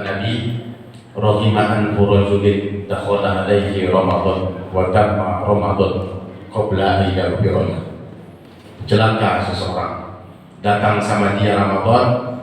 Nabi rahiman rajulin dakhala alaihi Ramadan wa tamma Ramadan qabla an yaghfirana. Celaka seseorang datang sama dia Ramadan,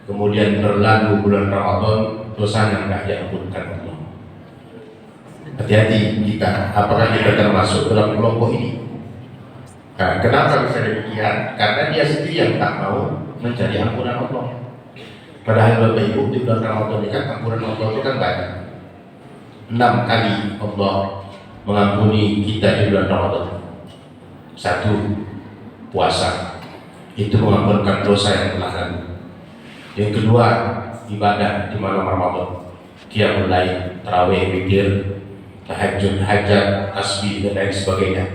kemudian berlalu bulan Ramadan, dosanya enggak diampunkan Allah. Hati-hati kita, apakah kita termasuk dalam kelompok ini? Nah, kenapa bisa demikian? Karena dia sendiri yang tak mau mencari ampunan Allah. Padahal Bapak Ibu, di bulan Ramadan ini kan ampunan Allah itu kan banyak. 6 kali Allah mengampuni kita di bulan Ramadan. 1, puasa, itu mengampunkan dosa yang telah lalu. Yang kedua, ibadah di malam Ramadan, qiyamul lail, tarawih, witir, tahajud, hajat, tasbih dan lain sebagainya.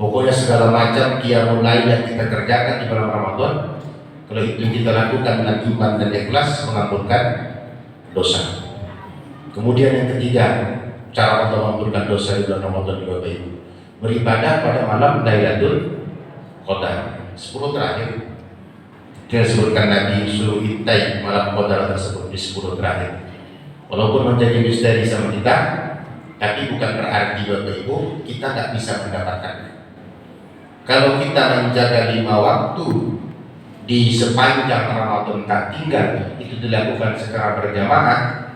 Pokoknya segala macam qiyamul lail yang kita kerjakan di malam Ramadan, kalau itu kita lakukan dengan iman dan ikhlas, mengampunkan dosa. Kemudian yang ketiga, cara Allah mengampunkan dosa di bulan Ramadan Bapak Ibu, beribadah pada malam Lailatul Qadar, 10 terakhir. Dia sebutkan Nabi suruh intai malam Qadar tersebut di 10 terakhir. Walaupun menjadi misteri sama kita, tapi bukan berarti Bapak Ibu kita tidak bisa mendapatkannya. Kalau kita menjaga 5 waktu di sepanjang Ramadan tak tinggal, itu dilakukan secara berjamaah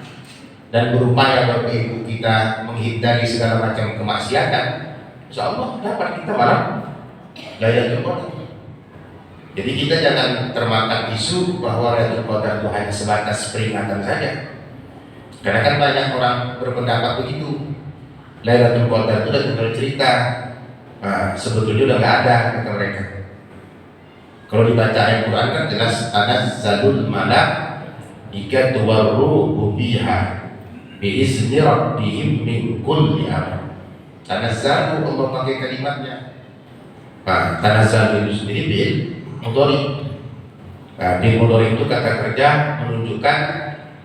dan berupaya Bapak Ibu kita menghindari segala macam kemaksiatan, insya Allah dapat kita malam Lailatul Qadar. Jadi kita jangan termakan isu bahwa Lailatul Qadar itu hanya sebatas peringatan saja. Karena kan banyak orang berpendapat begitu. Lailatul Qadar itu udah tinggal cerita. Nah, sebetulnya udah nggak ada kata mereka. Kalau dibaca ayat Quran kan jelas tanazzalul malaikatu warruhu biha biizni rabbihim min kulli amr. Tanazzalu Allah pakai kalimatnya. Nah, tanazzal itu sendiri bil mudhari. Nah, bil mudhari itu kata kerja menunjukkan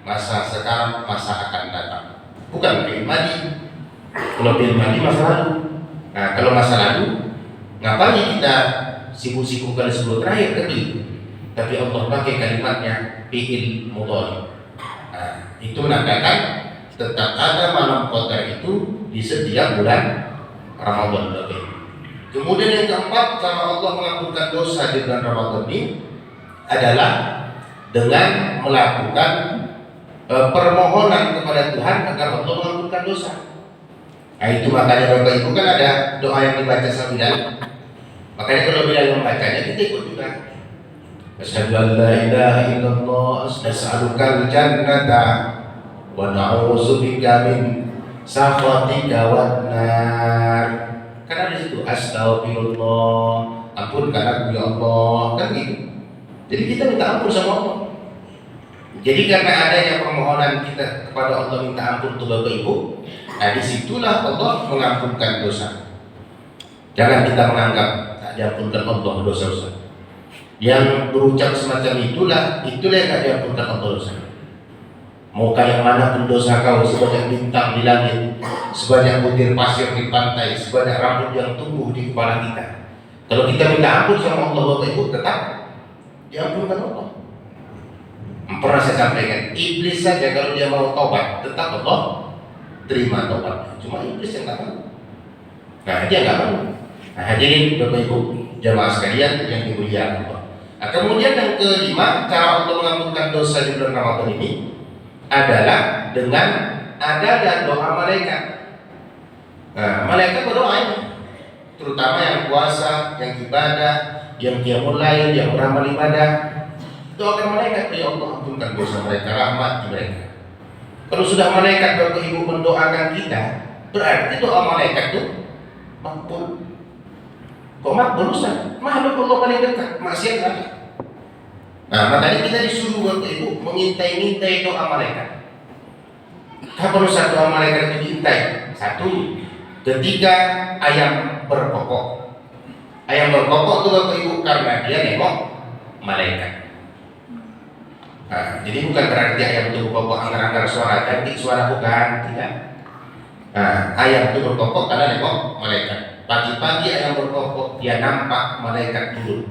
masa sekarang, masa akan datang. Bukan bil madi. Kalau bil madi masa lalu. Nah, kalau masa lalu, ngapain kita sibuk-sibuk kali 10 terakhir kan itu? Tapi Allah pakai kalimatnya bil mudhari. Nah, itu menandakan tetap ada malam Qadar itu di setiap bulan Ramadan. Kemudian yang keempat, cara Allah mengampunkan dosa di bulan Ramadan ini adalah dengan melakukan permohonan kepada Tuhan agar Allah mengampunkan dosa. Nah, itu makanya Bapak Ibu kan ada doa yang dibaca sama Bilal. Makanya kalau Bilal membacanya kita ikut juga. Asyhadu an la ilaha illallah as'alukal jannata wa na'udzubika min sakhatika wan nar. Karena di situ astagfirullah, ampunkan aku ya Allah, kan gitu. Jadi kita minta ampun sama Allah. Jadi karena adanya permohonan kita kepada Allah minta ampun untuk Bapak Ibu, nah disitulah Allah mengampunkan dosa. Jangan kita menganggap tak diampunkan Allah dosa-dosa. Yang berucap semacam itulah yang tak diampunkan Allah dosa. Mau kayak mana pun dosa kau, sebanyak bintang di langit, sebanyak butir pasir di pantai, sebanyak rambut yang tumbuh di kepala kita. Kalau kita minta ampun sama Allah Bapak Ibu, tetap diampunkan Allah. Pernah saya sampaikan, iblis saja kalau dia mau tobat, tetap Allah terima tobatnya. Cuma iblis yang tak mau. Nah, dia nggak mau. Nah, hadirin Bapak Ibu jamaah sekalian yang dimuliakan Allah. Nah, kemudian yang kelima, cara Allah mengampunkan dosa di bulan Ramadan ini adalah dengan ada doa malaikat. Nah, malaikat berdoa ini, terutama yang puasa, yang ibadah, yang qiyamul lail, yang beramal ibadah. Doakan malaikat, ya Allah ampunkan dosa mereka, rahmat mereka. Kalau sudah malaikat Bapak Ibu mendoakan kita, berarti doa malaikat itu makbul. Kok makbul Ustaz? Makhluk Allah paling dekat, maksiat lagi. Nah, makanya kita disuruh Bapak Ibu mengintai-intai doa malaikat. Kapan Ustaz doa malaikat itu diintai? 1, ketika ayam berkokok. Ayam berkokok itu Bapak Ibu karena dia nengok malaikat. Nah, jadi bukan berarti ayam itu berkokok anggar-anggar suara cantik, suara bukan, tidak. Nah, ayam itu berkokok karena nengok malaikat. Pagi-pagi ayam berkokok, dia nampak malaikat turun.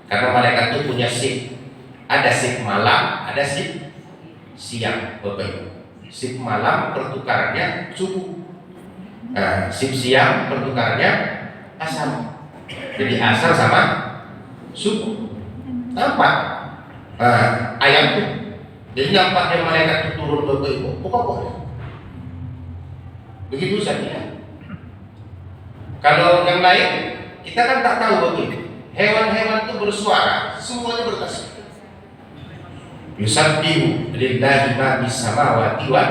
Karena malaikat itu punya shift. Ada shift malam, ada shift siang Bapak Ibu. Shift malam pertukarannya subuh. Shift siang pertukarannya asar. Jadi asar sama subuh. Nampak ayam itu. Jadi nampaknya malaikat itu turun Bapak Ibu. Pokoknya begitu saja. Kalau yang lain kita kan tak tahu Bapak Ibu. Hewan-hewan itu bersuara, semuanya bertasbih. Yusabbihu lillahi ma bis samawati wal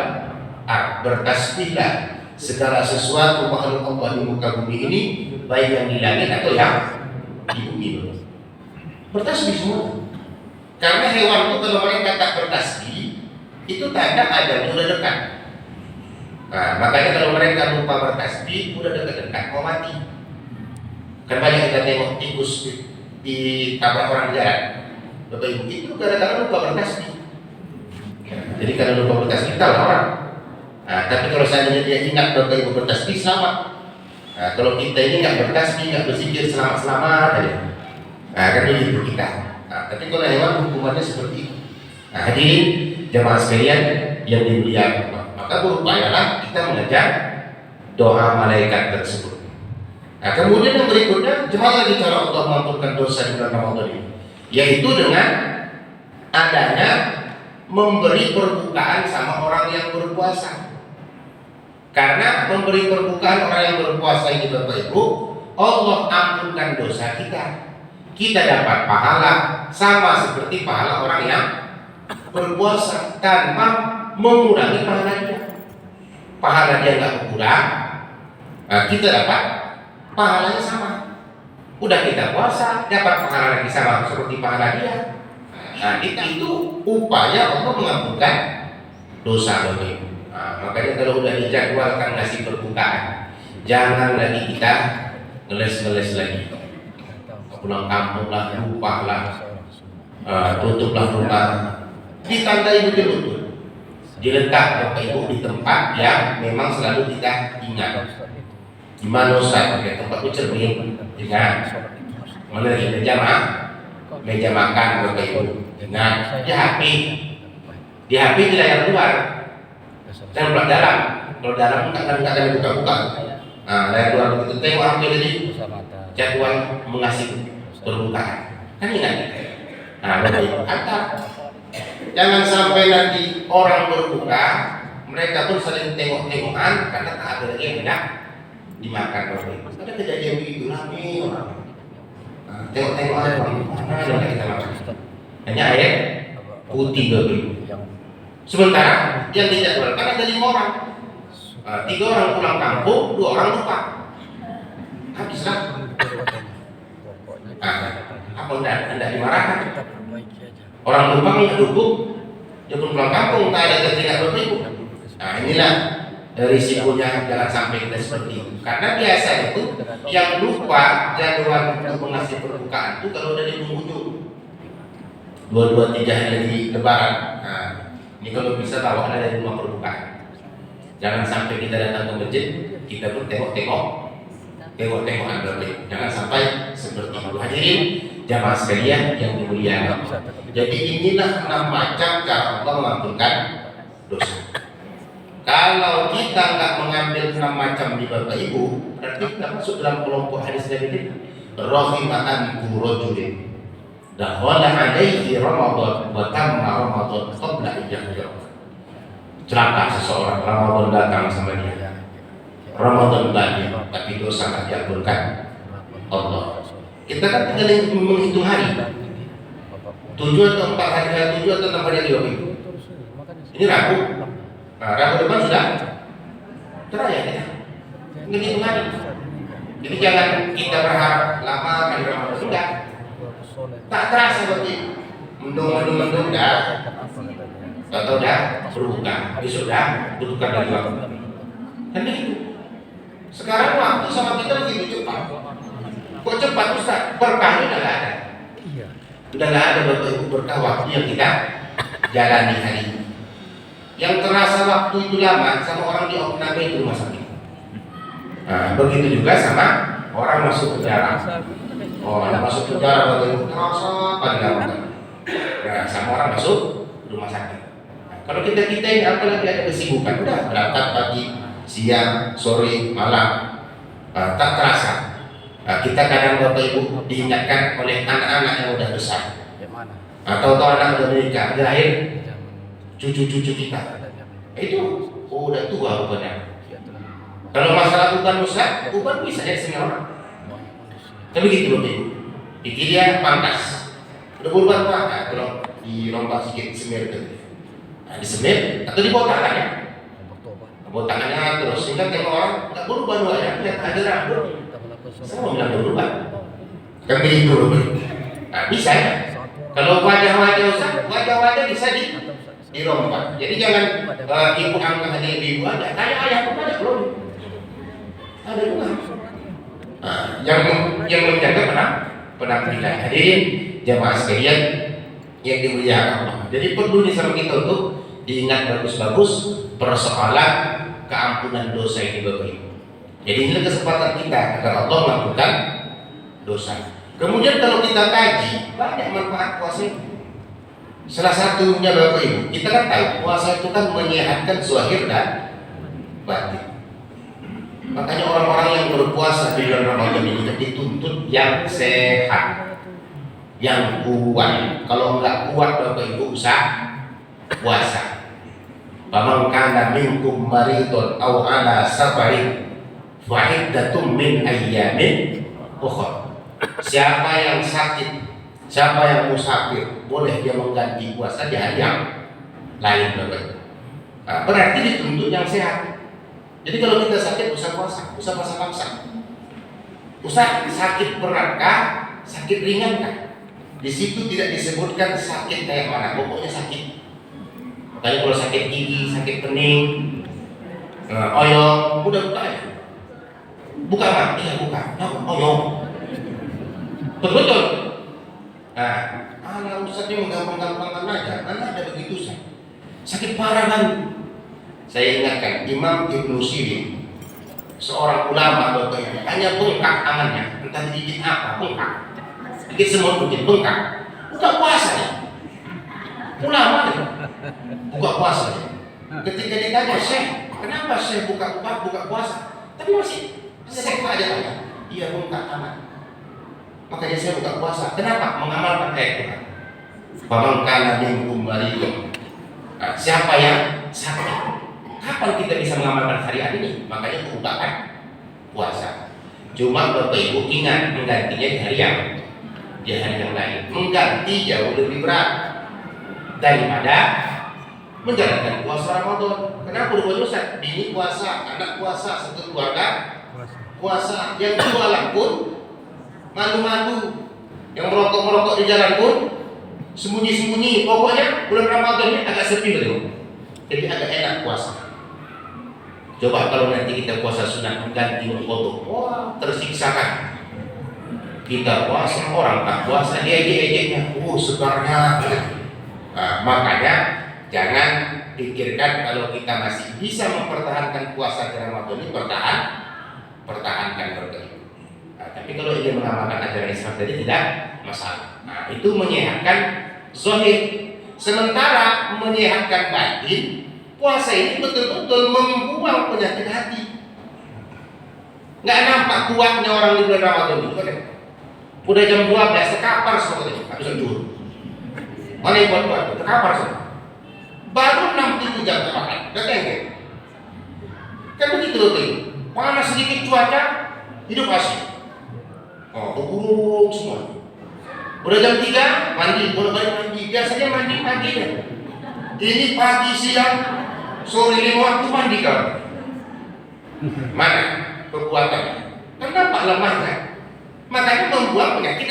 ardh. Bertasbihlah segala sesuatu makhluk Allah di muka bumi ini, baik yang di langit atau yang di bumi. Bertasbih semua. Karena hewan itu kalau mereka tak bertasbih, itu tanda ajal sudah dekat. Makanya kalau mereka lupa bertasbih, udah dekat-dekat mau mati. Kan banyak kita tengok tikus di tabrak orang jalan. Bapak Ibu, itu gara-gara lupa bertasbih. Jadi kalau lupa bertasbih tahu orang. Tapi kalau seandainya dia ingat Bapak Ibu bertasbih, selamat. Kalau kita ini nggak bertasbih, nggak berzikir selamat-selamat aja. Kan begitu kita. Tapi kalau hewan hukumannya seperti itu. Hadirin jemaah sekalian yang dimuliakan Allah, maka berupayalah kita mengejar doa malaikat tersebut. Kemudian yang berikutnya, gimana lagi cara Allah mengampunkan dosa di bulan Ramadan ini? Yaitu dengan adanya memberi perbukaan sama orang yang berpuasa. Karena memberi perbukaan orang yang berpuasa ini Bapak Ibu, Allah ampunkan dosa kita. Kita dapat pahala sama seperti pahala orang yang berpuasa tanpa mengurangi pahalanya. Pahala dia nggak berkurang, kita dapat pahalanya sama. Udah kita puasa, dapat pahala lagi sama seperti pahala dia. Itu upaya untuk mengampunkan dosa Bapak Ibu. Makanya kalau udah dijadwalkan ngasih perbukaan, jangan lagi kita ngeles-ngeles lagi. Pulang kampung lah, lupa lah, tutuplah rumah. Ditandai betul-betul, diletak Bapak Ibu di tempat yang memang selalu kita ingat. Di mana Ustaz? Pakai tempat cermin, ingat. Mana di meja makan Bapak Ibu, ingat. Di HP di layar luar, dan belakang dalam. Kalau dalam nggak akan dibuka-buka. Layar luar begitu tengok HP tadi, jadwal mengasih perbukaan. Kan ingat? Bapak Ibu, jangan sampai nanti orang berbuka, mereka pun saling tengok-tengokan karena tak ada lagi yang hendak dimakan Bapak Ibu. Ada kejadian begitu rame orang. Tengok-tengokan mana yang kita makan? Hanya air putih Bapak Ibu. Sementara yang dijadwalkan ada 5 orang. 3 orang pulang kampung, 2 orang lupa. Habislah. Apa hendak dimarahkan? Orang lupa nggak dukung, dia pun pulang kampung, tak ada tertinggal Bapak Ibu. Inilah risikonya, jangan sampai kita seperti itu. Karena biasa itu yang lupa jadwal untuk mengasih perbukaan itu kalau udah di penghujung 2-3 hari Lebaran. Ini kalau bisa bawa ada di rumah perbukaan. Jangan sampai kita datang ke masjid, kita pun tengok-tengokan Bapak Ibu. Jangan sampai seperti itu. Hadirin jamaah sekalian yang dimuliakan. Jadi inilah 6 macam cara Allah mengampunkan dosa. Kalau kita nggak mengambil 6 macam di Bapak Ibu, berarti kita masuk dalam kelompok hadis Nabi ini. Rahimatan rajulin dakhala alaihi Ramadan wa tamma Ramadan qabla ijazah. Celaka seseorang, Ramadan datang sama dia. Ramadan tadi, tapi dosa tak diampunkan Allah. Kita kan tinggal menghitung hari. 7 atau 4 hari, 7 atau 6 hari lagi Bapak Ibu. Ini Rabu. Rabu depan sudah terakhir ya. Menghitung hari. Jadi jangan kita berharap lama kan Ramadan sudah. Tak terasa Bapak Ibu. Mendung dah. Atau dah berbuka. Besok dah berbuka lagi waktu. Kan begitu. Sekarang waktu sama kita begitu cepat. Kok cepat Ustaz? Berkahnya udah gak ada. Udah gak ada Bapak Ibu berkah waktu yang kita jalani hari ini. Yang terasa waktu itu lama sama orang di opname itu rumah sakit. Begitu juga sama orang masuk penjara. Masuk penjara Bapak Ibu terasa paling lama. Sama orang masuk rumah sakit. Kalau kita ini apalagi ada kesibukan, udah berangkat pagi, siang, sore, malam, tak terasa. Kita kadang Bapak Ibu diingatkan oleh anak-anak yang udah besar, atau anak udah menikah, lahir cucu-cucu kita. Itu udah tua rupanya. Kalau masalah uban Ustaz, uban bisa jadi semua orang. Tapi gitu Bapak Ibu, pikir dia pangkas. Udah berubah apa? Kalau dirombak sedikit semir gitu. Disemir atau dibotakan ya? Botakannya terus sehingga tengok orang nggak berubah dua ya, lihat ada rambut. Saya mau bilang berubah. Kan begitu Bapak. Nah, bisa ya. Kalau wajah-wajah Ustaz, wajah-wajah bisa dirombak. Jadi jangan ibu angkat hanya ibu aja, kayak ayah pun ada belum. Ada juga. Nah, yang menjaga penampilan. Hadirin jamaah sekalian yang dimuliakan Allah. Jadi perlu sama kita untuk diingat bagus-bagus persoalan keampunan dosa ini Bapak Ibu. Jadi ini kesempatan kita agar Allah melakukan dosa. Kemudian kalau kita kaji banyak manfaat puasa itu. Salah satunya Bapak Ibu, kita kan tahu puasa itu kan menyehatkan zahir dan batin. Makanya orang-orang yang berpuasa di bulan Ramadan ini dituntut yang sehat, yang kuat. Kalau nggak kuat Bapak Ibu usah puasa. Faman kana minkum maridun aw ala safarin fa iddatum min ayyamin ukhra. Siapa yang sakit, siapa yang musafir, boleh dia mengganti puasa di hari yang lain Bapak Ibu. Nah, berarti dituntut yang sehat. Jadi kalau kita sakit usah puasa, usah paksa-paksa. Usah sakit beratkah, sakit ringan kah? Di situ tidak disebutkan sakit kayak mana, pokoknya sakit. Makanya kalau sakit gigi, sakit pening, oyong, udah buka aja. Buka mah, iya buka. Oyong. Betul. Nah, ala ustaznya menggampang-gampangkan aja, karena ada begitu sih. Sakit parah kan? Saya ingatkan Imam Ibnu Sirin, seorang ulama Bapak Ibu, hanya bengkak tangannya, entah digigit apa, bengkak. Digigit semut mungkin bengkak. Buka puasa ya. Ulama ya. Buka puasa ya. Ketika ditanya, "Syekh, kenapa Syekh buka puasa?" Tapi masih Syekh aja tanya. Iya bengkak tangan. Makanya saya buka puasa. Kenapa? Mengamalkan ayat Tuhan. Faman kana minkum maridun. Siapa yang sakit? Kapan kita bisa mengamalkan syariat ini? Makanya bukakan puasa. Cuma Bapak Ibu ingat menggantinya di hari yang lain. Mengganti jauh lebih berat daripada menjalankan puasa Ramadan. Kenapa berbuat dosa? Bini puasa, anak puasa, satu keluarga puasa. Yang jualan pun malu-malu, yang merokok-merokok di jalan pun sembunyi-sembunyi. Pokoknya bulan Ramadan ini agak sepi betul. Jadi agak enak puasa. Coba kalau nanti kita puasa sunat mengganti foto, wah tersiksa kan. Kita puasa, orang tak puasa, dia ejek-ejeknya, segarnya. Nah, makanya jangan pikirkan kalau kita masih bisa mempertahankan puasa di Ramadan ini, pertahankan berarti. Nah, tapi kalau ingin mengamalkan ajaran Islam tadi tidak masalah. Nah, itu menyehatkan zahir. Sementara menyehatkan batin, puasa ini betul-betul membuang penyakit hati. Nggak nampak kuatnya orang di bulan Ramadan itu kan? Udah jam 12 terkapar semua tadi, habis zuhur. Mana yang buat terkapar semua. Baru 6-7 jam termakan, udah tengok. Kan begitu loh tuh. Panas sedikit cuaca, hidup asli. Buruk semua. Udah jam 3 mandi, boleh balik mandi. Biasanya mandi pagi ya. Ini pagi siang sore 5 waktu mandi kau. Mana perbuatannya? Kenapa lemah kan? Makanya membuat penyakit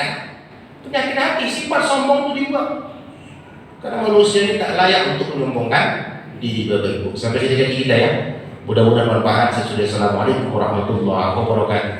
hati, sifat sombong itu dibuat. Karena manusia ini tak layak untuk menyombongkan diri Bapak Ibu. Sampai sini kita ya. Mudah-mudahan bermanfaat. Assalamualaikum warahmatullahi wabarakatuh.